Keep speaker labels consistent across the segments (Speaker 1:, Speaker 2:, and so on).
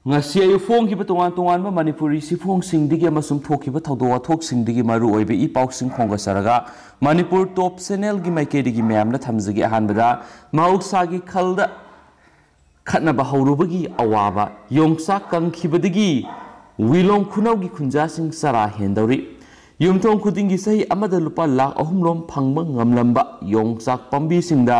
Speaker 1: ngasi ayu phongkiba tongan ba manipuri sifong singdigi amasung thokiba thawdo athok singdigi maru oibe I pausing khonga saraga manipur top channel gi maikedi myamna thamjigi ahanbada mausagi khalda khatnaba hawrubagi awaba yongsa kangkhibadigi wilong khunawgi khunjasing sara hendawri yumthong khudingi sahi amada lupa lakh ahumlom phangba ngamlamba yongsak pambi singda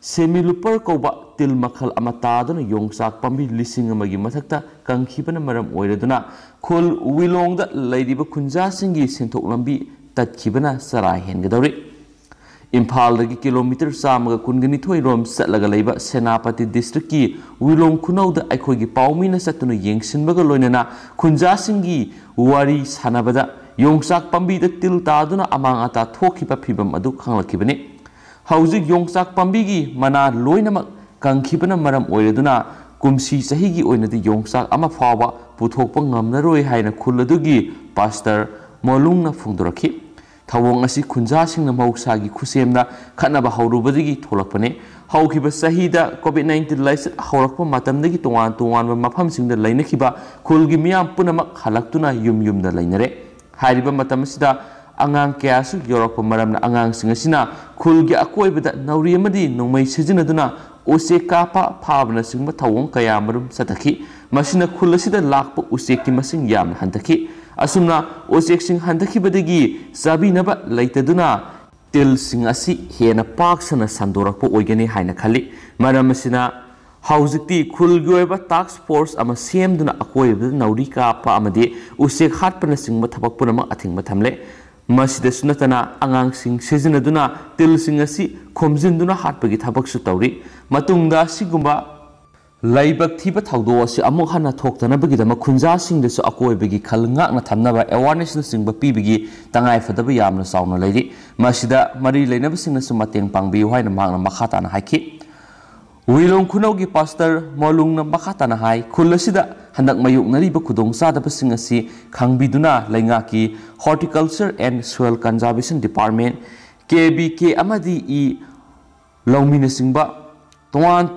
Speaker 1: semi lupar koba til makhal amata dona yongsak pambi lising amagi mathakta kangkhibana maram oiraduna khol wilong da laidiba khunja singi senthok lambi tatkhibana sara hengadawri Imphal dagi kilometer samaga kungani thoi rom satlaga leiba Senapati district ki wilong khunau da aikhogi paumina satuna yengsinbaga loinana khunja singi wari sanabada yongsak pambi da til taduna amang ata thokhiba phibam adu khanglakibani Hauzik yongsak pambigi mana loinamak kangkhibana maram oiraduna kumsi sahigi oinadi yongsak ama fawa puthokpa ngamnaroi haina khuladugi pastor molungna phungdorakhi thawong asi khunja singna mausagi khusemna khanaba hawrubadigi tholakpane hawkhiba sahida covid-19 laisat hawrakpa matamdagi tongan mafam singda lainakhiba khulgi miyam punamak halaktuna yumda lainare hairiba matamsida angang kyasu yorokpa maramna angang singasina khulgi akoibada nauri amadi nongmai sijinaduna ose kapa phabna singma thawong kaya marum satakhi masina khulasida lakpa usekki masing yamna handaki asumna osek sing handaki badagi sabinaba laitaduna til sing asi hena paksana sandorakpa oigani haina khali maramasina hauzikti khulgi oiba task force ama semduna akoibada nauri kapa amadi usek hatpana singma thabak punama athingma thamle Masida sunatana angang sing sezinaduna til sing asi khomjinduna hatpagi thabaksu tawri matungda sigumba laibak thiba thawdo asi amuk hana thoktana bagidama khunja singdesu akoibagi khalngak na thamnaba awareness na singba pibigi tangai fadaba yamna sauna leiri masida mari leinaba singna sumateng pangbi haina magna makhata na haiki Wilong khunawgi pastor molungna makhata na hai khulasida handak mayuk nariba khudong sadaba sing asi khangbiduna laingaki horticulture and soil conservation department KBK amadi I lawmina singba tuan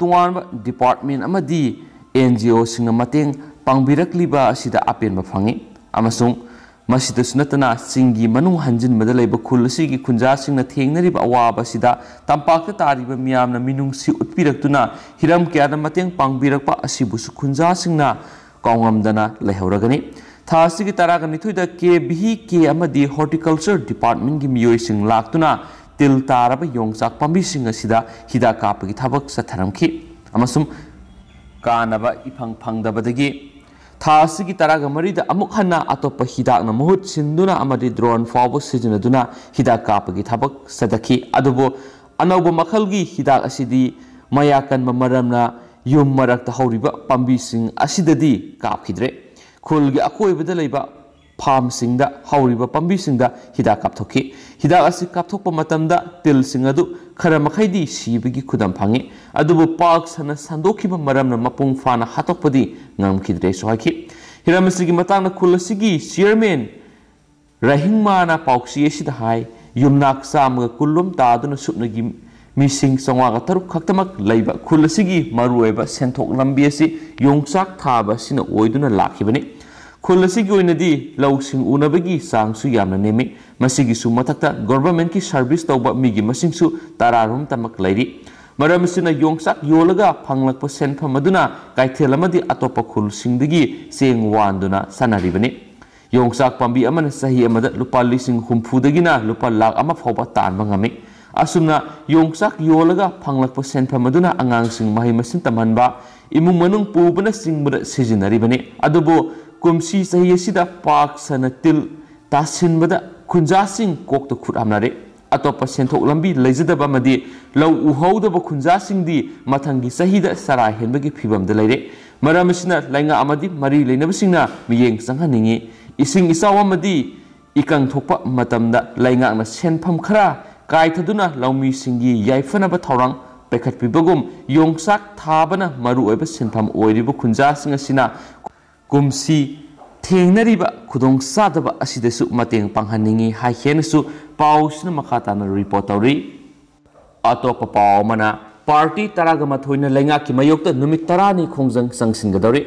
Speaker 1: department amadi NGO singna mateng pangbirakliba asida apenba phangi amasung masida sunatana singi manung hanjin madalaiba khulsigi khunja singna thengnariba awaba sida tampakta tariba miyamna minungsi utpiraktuna hiram kyada mateng pangbirakpa asibusu khunja singna kawngamdana lehauragani thasigi taraga nithuida KBK amadi horticulture department gi miyoi sing laktuna til taraba yongsak pambi sing asida hida kapagi thabak satharamki amasum kanaba iphang phangdabadagi Thasigi taraga marida amuk hana atopa hidak na muhut sinduna amadi drone fawo sijinaduna hidak kapagi thabak sadaki adubo anauba makhalgi hidak asidi mayakan mamaramna yum marakta hawriba pambi sing asidadi kapkhidre khulgi akoibada leiba farm singda hawriba pambi singda hidak kapthokki hidak asi kapthokpa matamda til singadu khara makhaidi sibagi khudam phangi adubu park sana sandokhiba maramna mapung fana hatokpadi ngamkhidre sohaki hiramasigi matangna khulasigi chairman rahingmana pauksi esida hai yumnak samga kullum taduna supnagi mising sangwaga taruk khaktamak leiba khulasigi marueba senthok lambi asi yongsak thaba sina oiduna lakhibani Khulasigi oinadi lausing unabagi sangsu yamna nemi masigi su mathakta government ki service tawba migi masingsu tararum tamak lairi maramasina yongsak yolaga phanglakpa senpham aduna kaithel amadi atopa khulsingdagi seng wanduna sanaribani yongsak pambi amana sahi amada lupa lising humphudagina lupa lakh ama phawba tanba ngami asumna yongsak yolaga phanglakpa senpham aduna angangsing mahi masin tamhanba imung manung pubana singbuda sijinaribani adubo kumsi sahi asida park sanatil tasinbada khunjasing kokta khudamnare atopa senthok lambi leijadaba madi law uhaudaba khunjasingdi mathangi sahida sara henbagi phibamda leire maramasina lainga amadi mari leinabasingna miyeng sanghaningi ising isaw amadi ikang thokpa matamda lainga na senpham khara kaithaduna lawmi singi yaifanaba thorang pekhatpibagum yongsak thabana maru oiba senpham oiriba khunjasing asina kumsi thengnariba khudong sadaba asidasu mateng panghaningi haihenasu pausna makhatana report tawri atopa paw mana party taraga mathoina lenga ki mayokta numit tarani khongjang sangsingadori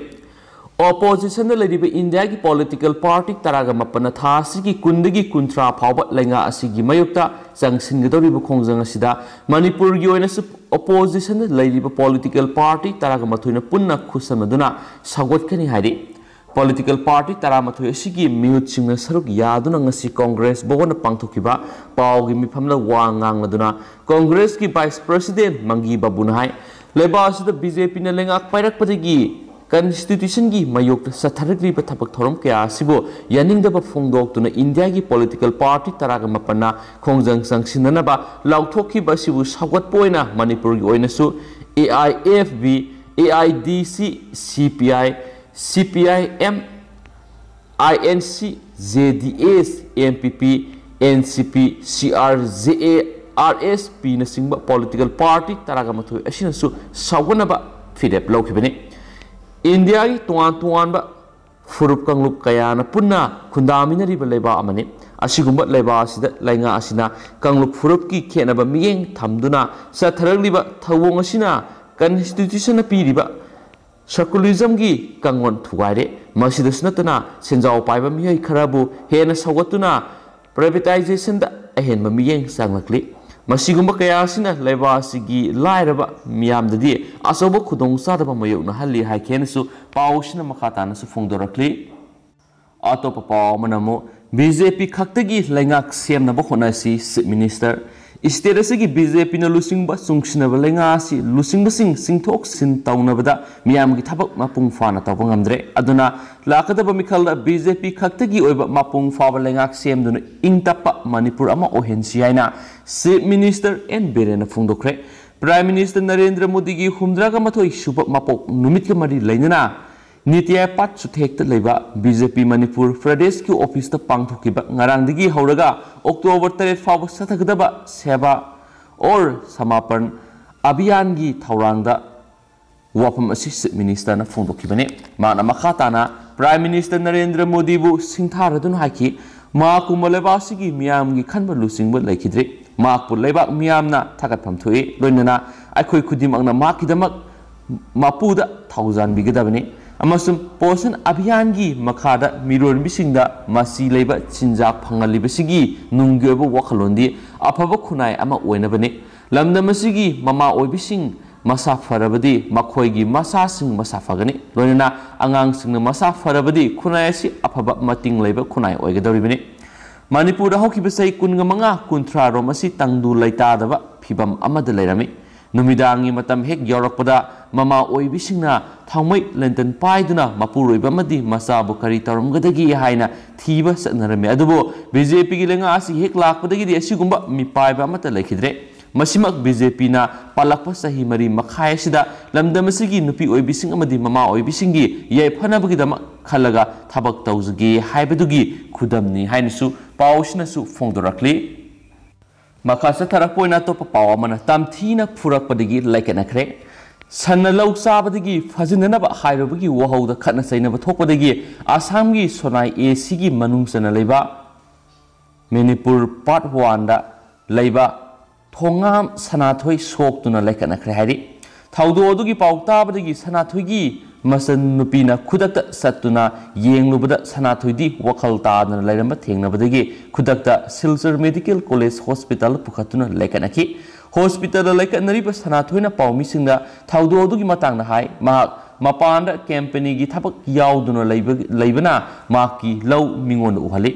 Speaker 1: opposition da leriba India ki political party taraga mapana tha asigi kundagi kuntra phawba lenga asigi mayukta changsingadoriba khongjang asida Manipur gi oina opposition da leriba political party taraga mathuina punna khusamaduna sagotkani hairi political party taramathu asigi mute singna saruk yaduna ngasi Congress bogona pangthokiba pawgi mifamla wangangaduna Congress ki vice president Mangi Babunhai leba asida BJP na lenga pairakpadagi Constitution की मयोक्त सथरगली बथपक theorem के आसिबो यानिंग दबा फोंगदोक तुना India की political party तराग मपन्ना खोंजंग संगसिननबा लाउथोकी बसिबु Sagat पोइना Manipur की ओइनसु AIFB AIDC CPI CPIM INC JDS MPP NCP CRJA RSP na singba political party taraga mathu asinasu sawganaba fidep lawkhibani India ki tuan ba furup kanglup kaya na punna kundamina riba leba amani asigumba leba asida lainga asina kanglup furup ki khena ba miyeng thamduna sa tharaliba thawong asina constitution na piriba secularism gi kangon thugaire masida snatuna senjao paiba miyai kharabu hena sawatuna privatization da ahen ba miyeng sanglakli Masigumba kaya asina leba asigi lairaba miyamdadi asoba khudong sadaba mayokna halli haikenesu pawsina makhatana su phongdorakli atopa paw manamo BJP khaktagi laingak semnaba khonasi minister state asigi BJP na lusingba sungsinaba laingasi lusingba singthok sin tawnabada miyamgi thabak mapung fana tawbangamdre aduna lakadaba mikhalda BJP khaktagi oiba mapung fawa laingak semduna ingtapa Manipur ama ohensi haina Chief Minister N. Birena Phongdokre Prime Minister Narendra Modi ki humdraga mathoi suba mapok numit ka mari lainana Niti Ayog suthekta leba BJP Manipur Pradesh ki office ta pangthokiba ngarangdagi hauraga October 3 fawa sathagdaba seva or samapan abhiyan gi thaurangda wafam asi Chief Minister na phongdokibane mana makhatana Prime Minister Narendra Modi bu singtharadun haki ma kumalebasi gi miyam gi khanba lusingba laikidre Mak pun lebak miyamna thakat phamthui loinana aikhoi khudimangna makidamak mapuda thousand bigadabani amasum posan abhiyan gi makhada miron bisingda masi leba chinjak phangalibasigi nungyoba wakalondi afaba khunai ama oinabani lamdamasigi mama oibising masa farabadi makhoigi masa sing masa fagani loinana angang singna masa farabadi khunai asi afaba mating leba khunai oigadoribani Manipur da hoki besai kungamanga kuntra romasi tangdu laitadaba phibam amada lairami numidangi matam hek yorakpada mama oibisingna thangmai lenten paiduna mapuroiba madi masa bukari taramgadagi haina thiba sanarame adubo BJP gi lenga asi hek lakpadagi di asigumba mi paiba amata laikidre Masimak BJP na palakpa sahi mari makhai sida lamdamasigi nupi oibising amadi mama oibisingi yai phanabagidama khalaga thabak tawjagi haibadugi khudamni hainasu pawsinasu phongdorakli makhasa tharakpoina to pawamana tamthina phurakpadagi Laikatnakhre sanna lau sabadagi fajinanaba hairubagi wahauda khatna sainaba thokpadagi Assamgi sonai AC gi manungsana leiba Manipur part 1 da leiba Thongam Sanathoi soktuna Laikatnakhre hairi thaudo adugi pawtabadagi Sanathoi gi masan nupina khudakta satuna yenglubada Sanathoi di wakhal taadna lairamba thengnabadagi khudakta Silchar Medical College Hospital pukhatuna Laikatnakhi hospital laikatnariba Sanathoi na pawmisingda thaudo adugi matangna hai mahak mapanda company gi thabak yauduna leibana maki lau mingon uhali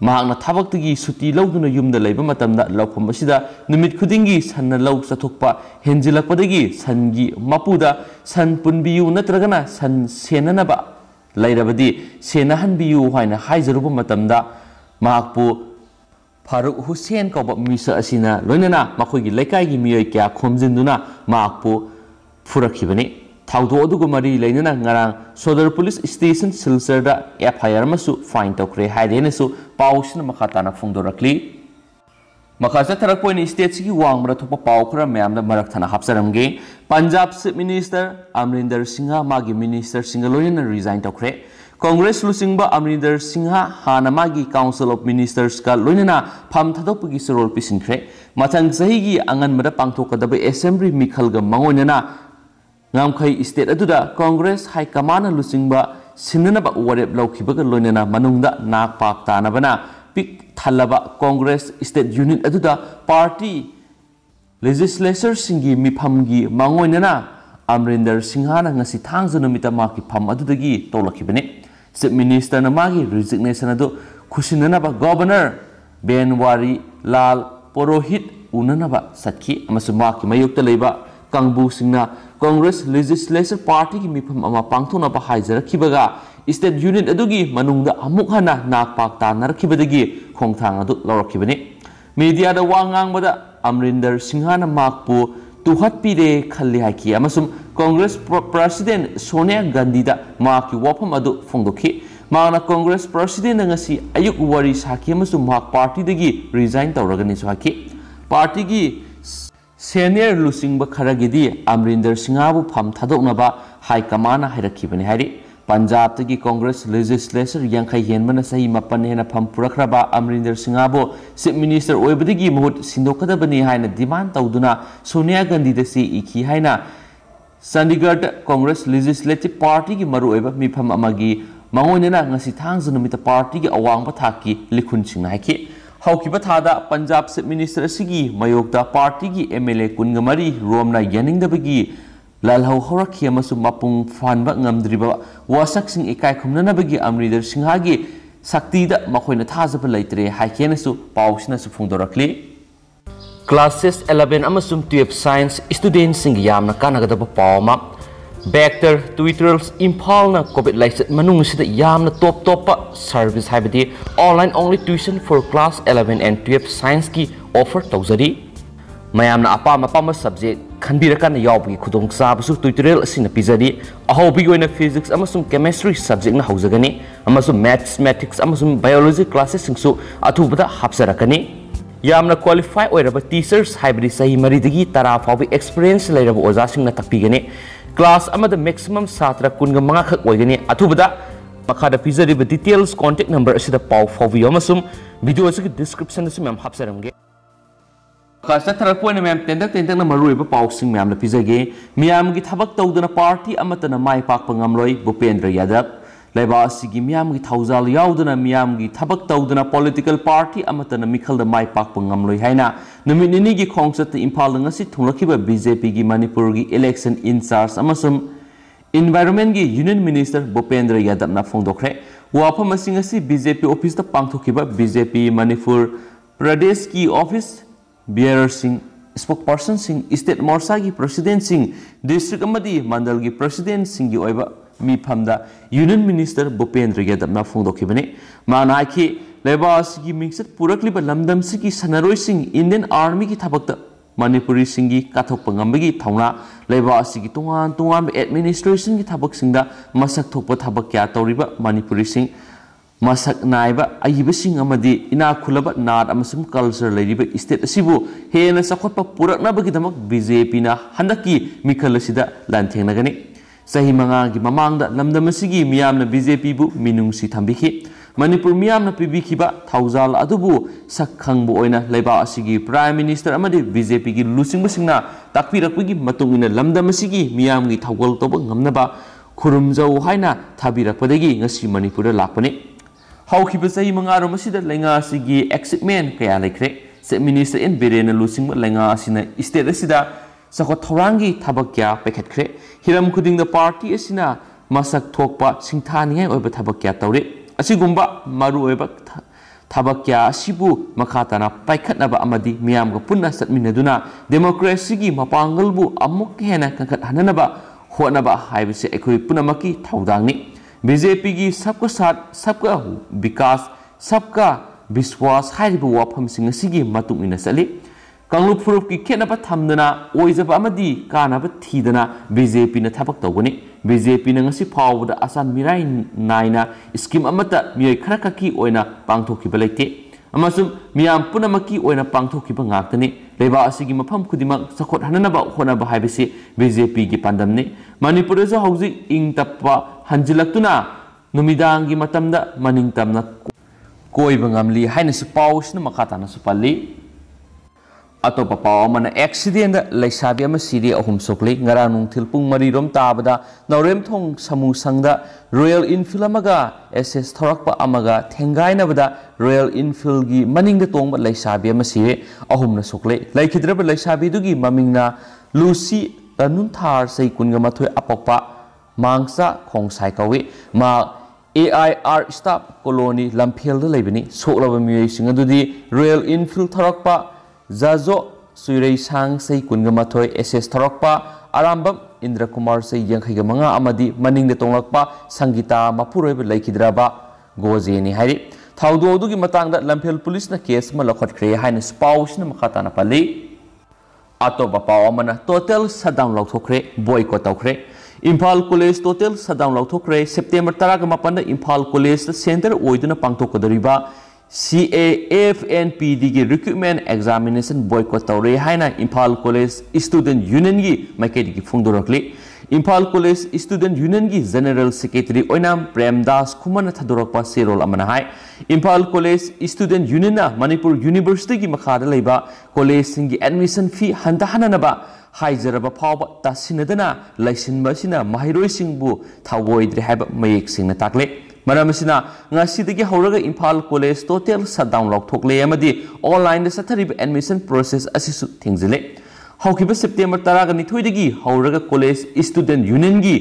Speaker 1: Mahakna thabaktagi suti lauduna yumda leiba matamda laufam asida numit khudingi sanna lau sathokpa henjilakpadagi sangi mapuda san punbiyu natragana san senanaba lairabadi senahanbiyu haina haijaruba matamda mahakpu Faruk Hussein kauba misa asina loinana makhoigi laikai miyoi kya khomjinduna mahakpu phurakibani Thaudo adugo mari lainana ngarang Sodar Police Station Silchar da FIR masu fine Toukhre hairenesu pawsina makhatana phongdorakli makhasa tharakpoini state gi wangbra thopa pawkhra mayamda marakthana hapsaramge Punjab Chief Minister Amrinder Singha magi minister singa loina resign Toukhre Congress lusingba Amrinder Singha hana magi Council of Ministers ka loinana pham thadopgi sorol pisinkhre mathang sahi gi angan mada pangthokadabe assembly mikhalga mangoinana Ngamkhai state aduda Congress High Command lusingba sinanaba warep laukibaga loinana manungda nak pak tanabana pik thalaba Congress state unit aduda party legislature singi miphamgi mangoinana Amrinder Singhana ngasi thangza numita maki pham adudagi tolakibane Chief Minister na magi resignation adu khusinanaba Governor Benwari Lal Porohit unanaba satki amasu maki mayukta leiba kangbu singna Congress Legislature Party ki mifam ama pangthona ba haizarakibaga state unit adugi manungda amuk hana nakpak tanarkibadagi khongthang adu lawrakibane media da wangang bada Amrinder Singhana makpu tuhat pide khalli haiki amasum Congress President Sonia Gandhi da maki wafam adu phongdokhi Mana Congress President ngasi ayuk wari saki amasum mak party dagi resign tawragani saki party gi senior lusing ba kharagidi Amrinder Singhabu pham thadoknaba high command hairakibani hari Punjab tagi Congress Legislature yankhai henbana sahi mapan hena pham purakraba Amrinder Singhabu Chief Minister oibadagi muhut sindokadabani haina demand tawduna Sonia Gandhi da se ikhi haina Chandigarh Congress Legislative Party ki maru oiba mifam amagi mangoinana ngasi thangza numita party ki awangba thaki likhun singna haiki haukiba thada Punjab Chief Minister asigi mayokda party ki MLA kungamari romna yaningdabagi lalhau horakhi amasu mapung fanba ngamdriba wasak sing ikai khumnanabagi Amrinder Singhagi sakti da makoina thazaba laitre haikenasu pausinasu phungdorakli Classes 11 amasum 12 Science students sing yamna kanagadaba pawma Vector Twitter's Impalna COVID Laisat Manung sida yamna top service haibadi online only tuition for class 11 and 12 science ki offer tawzari mayamna apama subject khanbirakana yawbagi khudong sabasu tutorial asina pizadi ahobi goina physics amasum chemistry subject na hauzagani amasum mathematics amasum biology classes singsu athubada hapsarakani yamna qualify oiraba teachers haibadi sahi maridagi tara fawi experience lairaba oja singna takpigani class amada maximum satra kunga manga khak oigani athubada makhada pizariba details contact number asida paw fawi amasum video asigi description asum yam hapsaramge Kasa tharakpoina ma'am tendak na maruiba pausing ma'am na pizage miyam gi thabak tawdana party amatana mai pakpa ngamloi Bhupendra Yadav laiba asigi miyam gi thauzal yaudana miyam gi thabak tawdana political party amatana mikhalda mai pakpa ngamloi haina numinini gi khongsat Imphal ngasi thunglakiba BJP gi Manipur gi election in charge amasum environment gi union minister Bhupendra Yadav na phongdokre wafam asing asi BJP office ta pangthokiba BJP Manipur Pradesh ki office bearer sing spokesperson sing state morsa gi president sing district amadi mandal gi president sing gi oiba mi phamda union minister Bhupendra Yadav na phongdokhibani mana ki lebas gi mixed purakliba lamdam sigi Sanathoi sing Indian army gi thabakta Manipuri sing gi kathok pangambagi thauna lebas gi tungan administration gi thabak singda masak thokpa thabak kya tawriba Manipuri sing masak naiba ayibasing amadi ina khulaba nat amasum culture leiriba state asibu hena sakhotpa puraknabagi damak BJP na handaki mikhal asida lanthengnagani sahi manga gi mamangda lamdam asigi miyamna BJP bu minungsi thambikhi Manipur miyamna pibikhiba thauzal adubu sakhangbu oina leiba asigi prime minister amadi BJP gi lusingba takpirakpagi matungina lamdam asigi miyam gi thawgal toba ngamnaba khurumjau haina thabirakpadagi ngasi Manipur lakpani Haukiba sahi mangaro masida lenga asigi excitement kaya laikre Chief Minister in Birena lusingba lenga asina state asida sakot thorangi thabakya pekhatkre hiram khuding the party asina masak thokpa singthani hai oiba thabakya tawre asigumba maru oiba thabakya asibu makhatana paikhatnaba amadi miyamga punna satminaduna democracy gi mapangalbu amuk hena kankhat hananaba honaba haibase ekoi punamaki thaudangni BJP की सबका साथ सबका विकास सबका विश्वास हाइरिबा वाफम सिंग असिगी मतुंग इना चली कांगलुप फुरुप की खेनबा थमदना ओइजबा अमदी कानाबा थीदना BJP ना थबक तौगनी BJP ना ngasi फावदा आसान मिराई नाइना स्कीम अमता मिय खरखकी ओइना पांगथोखिबा लेते अमसुम मियाम पुनमकी ओइना पांगथोखिबा ngaktani leba asigi mafam kudimak sakot hananaba honaba haibisi BJP की पांदमने Manipur जो हौजिक इंग तप्पा hanjilaktuna numidangi matamda maningtamna koiba ngamli haina su pausna makhatana su palli अतोप पाव मन accident leisabi ama siri ahum sokli ngara nungthil pung mari rom tabada naurem thong samu sangda Royal Enfield amaga SS thorakpa amaga thengai na bada Royal Enfield gi maningda tongba leisabi ama siri ahum na sokli laikhidraba leisabi dugi mamingna Lucy tanun thar sei kunga mathoi apokpa mangsa khongsai kawi ma AIR staff colony lamphel da leibani soklaba miyai singa dudi Royal Enfield thorakpa Zazo Sire sang sei kunga mathoi SS thorakpa Arambam Indra Kumar sei yankhaiga manga amadi maning de tonglakpa Sangita mapuroiba laikhidraba gojeni hari thaudo dugi matangda lamphel police na case ma lakhatkre haina spouse na makata na pali atoba paw amana total shutdown lauthokre boycott Toukhre Imphal College total shutdown lauthokre September 18 da Imphal College center oiduna pangthokadariba CAFNPD की recruitment examination boycott तौरे हाइना Imphal College Student Union की माइकेडी की फुंगदोरकली Imphal College Student Union की General Secretary ओइनाम Premadasa खुमन थदोरकपा सेरोल अमना हाय Imphal College Student Union ना Manipur university की मखादा लेबा college सिंगी admission fee हंताहननबा हाइजरबा फावबा तासिनदना लाइसिनबसिना माहिरोय सिंगबु थावोइद्रे हाइबा मयेक सिंगना ताकले मरमसिना ngasi hauраga Imphal College total shutdown lauthokle amadi online da sathariba admission process asisu thingzile haukiba September 12 dagi hauraga college student union gi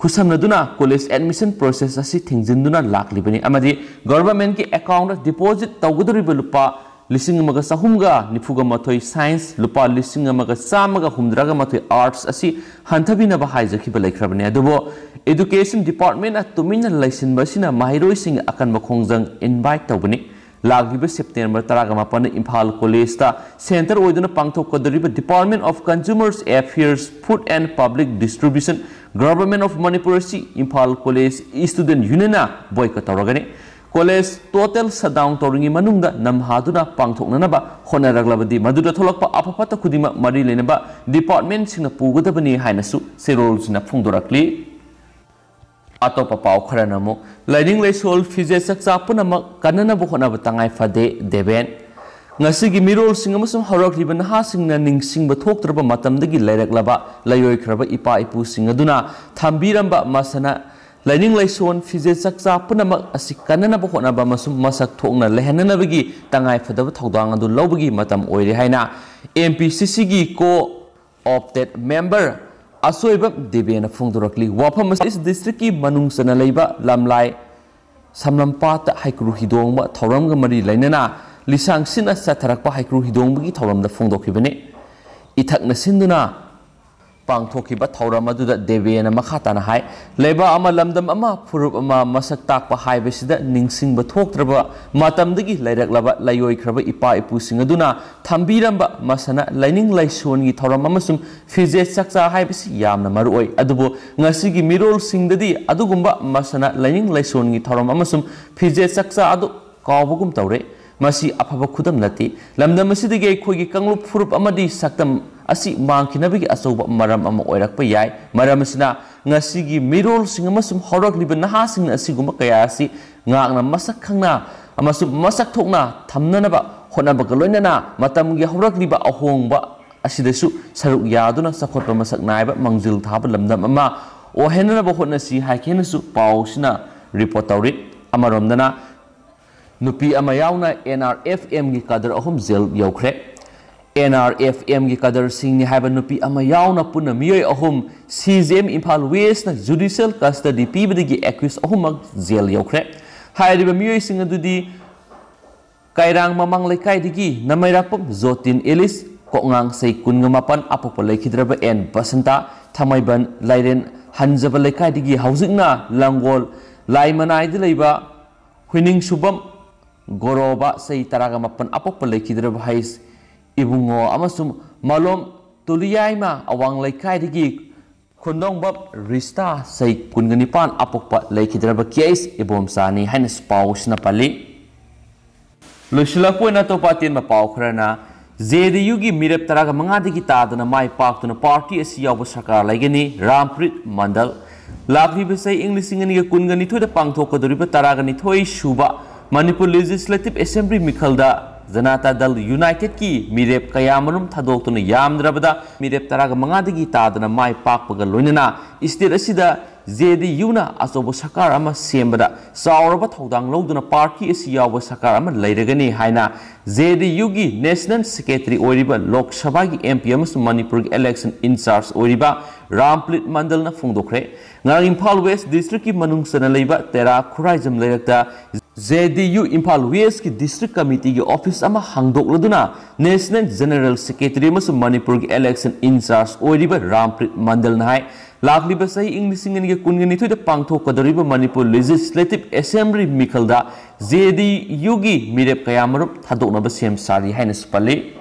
Speaker 1: khusamnaduna college admission process asi thingzinduna laklibani amadi government ki account deposit tawguduriba lupa lising amaga sahumga nifuga mathoi science lupa lising amaga samaga humdraga mathoi arts asi hanthabina ba haijakhiba laikhrabani adubo education department at tumina license basina mahiroi sing akan makhongjang invite tawbani lagiba September 18 Imphal College ta center oiduna pangthokadariba Department of Consumers Affairs Food and Public Distribution Government of Manipur Imphal College Student Union na boycott tawragani College total shutdown tawringi manungda namhaduna pangthoknanaba honaraglabadi maduda tholakpa apapata khudima mari lenaba department singna pugadabani hainasu serol sina phungdorakli atopa paw kharanamo lining lesol fije saksa punama kanana bokhona batangai fade deben ngasigi mirol singamasum harakliba naha singna ningsingba thoktraba matamdagi laireklaba layoi khraba ipa ipu singaduna thambiramba masana lining lesol fije saksa punama asi kanana bokhona ba masum masak thokna lehanana bagi tangai fadaba thodang adu lobagi matam oire haina MPCC gi co opted member Asoiba Debena Fungdorakli Wapam is district ki manung sana leiba lamlai samlampat haikru hidongba thauramga mari lainana lisang sina satharakpa haikru hidongbi thauramda fungdokhibane ithakna sinduna pangthokiba thauram aduda Debena makhatana hai leiba ama lamdam ama furup ama masak takpa haibesida ningsingba thoktraba matamdagi lairaklaba layoi khraba ipa ipu singaduna thambiramba masana lining laison gi thauram amasum fije saksa haibesi yamna maroi adubo ngasigi mirol singdadi adugumba masana lining laison gi thauram amasum fije saksa adu kawbugum tawre masi afaba khudam nati lamdam asidagi khoigi kanglup furup amadi saktam asi mangkinabigi asoba maram ama oirakpa yai maram asina ngasigi mirol sing amasum horakliba naha sing asiguma kaya asi ngakna masak khangna amasum masak thokna thamnanaba honabaga loinana matamgi horakliba ahongba asidasu saruk yaduna sakhotpa masak naiba mangjil thaba lamdam ama ohenanaba hotnasi haikenasu pausina report tawrit amaromdana nupi ama yauna NRFM gi kadar ahum zel yaukhre NRFM gi kadar singni haiba nupi ama yauna punna miyoi ahum CJM Imphal West na judicial custody pibadigi accused ahum zel yaukhre hairiba miyoi sing adudi kairang mamang laikai digi namairakpam Zotin Elis kongang sei kunga mapan apokpa laikhidraba en basanta thamaiban lairen hanjaba laikai digi haujingna langol laimanai di leiba huining subam goroba sei taraga mapan apokpa laikhidraba hais ibungo amasum malom tuliyaima awang laikai digi khondongbab rista sei kunganipan apokpa laikhidraba case ibom sani haina spouse na pali loisila poina to patin ma paw khrana JDU gi mirep taraga manga digi tadana mai paktuna party asi yaw sarkar laigani Ramprit Mandal lakri besai English ingani ga kungani thoida pangthok kaduriba taraga ni thoi suba Manipur Legislative Assembly Mikhalda Janata Dal United ki mirep kayamarum thadokuna yamdrabada mirep taraga mangadagi tadana mai pakpaga loinana state asida JDU na asobo sakar ama sembada sauraba thodang loduna party asi yawa sakar ama leiragani haina JDU gi National Secretary oiriba Lok Sabha gi MP amasung Manipur gi election in charge oiriba Ramplit Mandal na phongdokhre ngang Imphal West District ki manungsana leiba Tera Khuraijam leirakta JDU Imphal West ki District Committee ki office ama hangdokladuna National General Secretary amasung Manipur gi election in charge oiriba Ramplit Mandal na hai Lakliba sahi English ingani ke kungani tu ida pangthok kadariba Manipur Legislative Assembly mikalda JDU gi mirep kayamarup thadokna ba sem sari haina spali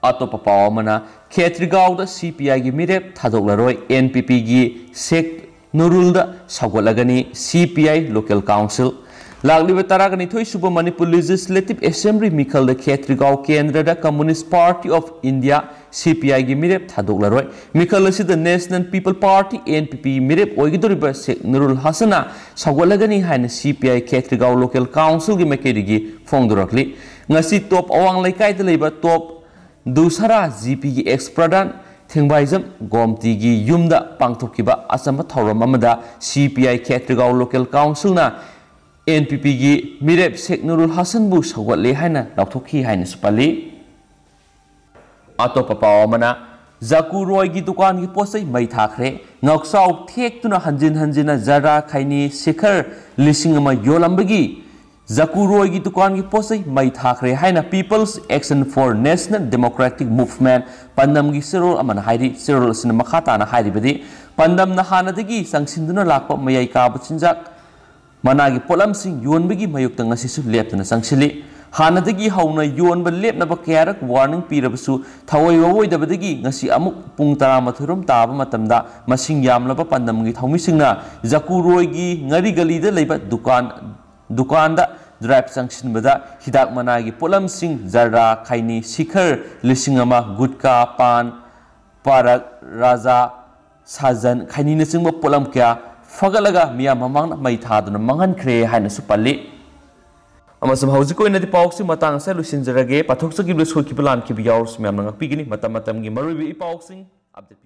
Speaker 1: atopa pawamana Khetrigao da CPI gi mirep thadoklaroi NPP gi Sheikh Nurul da sagolagani CPI Local Council Lakliba taragani thoi suba Manipur Legislative Assembly mikalda Khetrigao Kendra da Communist Party of India CPI gi mirep thadoklaroi mikal asida National People Party NPP mirep oigidoriba Sheikh Nurul Hasana sagolagani haina CPI Khetrigao Local Council gi makerigi phongdorakli ngasi top awang laikai da leiba top dusara GP gi ex-pradhan Thingbaijam Gomti gi yumda pangthokiba asamba thoram amada CPI Khetrigao Local Council na NPP gi mirep Sheikh Nurul Hasan bu sagotle haina laukthokhi haina spali Atopa pawamana Zakuroi gi dukan gi posai mai thakre ngaksau thektuna hanjina Zara Khaini Shikhar lisingama yolambagi Zakuroi gi dukan gi posai mai thakre haina People's Action for National Democratic Movement pandam gi sirol amana hairi sirol sin makhata na hairi bedi pandam na hanadagi sangsinduna lakpa mayai ka bachinjak managi polam sing yonbagi mayukta ngasisu leptana sangsili Hanadagi hauna yon ba lep na ba kayarak warning pirabasu thawai wawoi dabadagi ngasi amuk pung taramathurum taba matamda masing yamlaba pandamgi thaumisingna Zakuroi gi ngari gali da leiba dukan da drive sanction bada hidak managi polam sing Zara Khaini Shikhar lisingama gutka pan parak raja sajan Khaini na singba polam kya fagalaga miya mamang mai thaduna mangan khre haina supali Amasam hauziko ina di pawksi matang sa lusinjarage pathok sa giblo soi kibalan ki biyaurs myam nang pigini matam gi marui bi pawksing update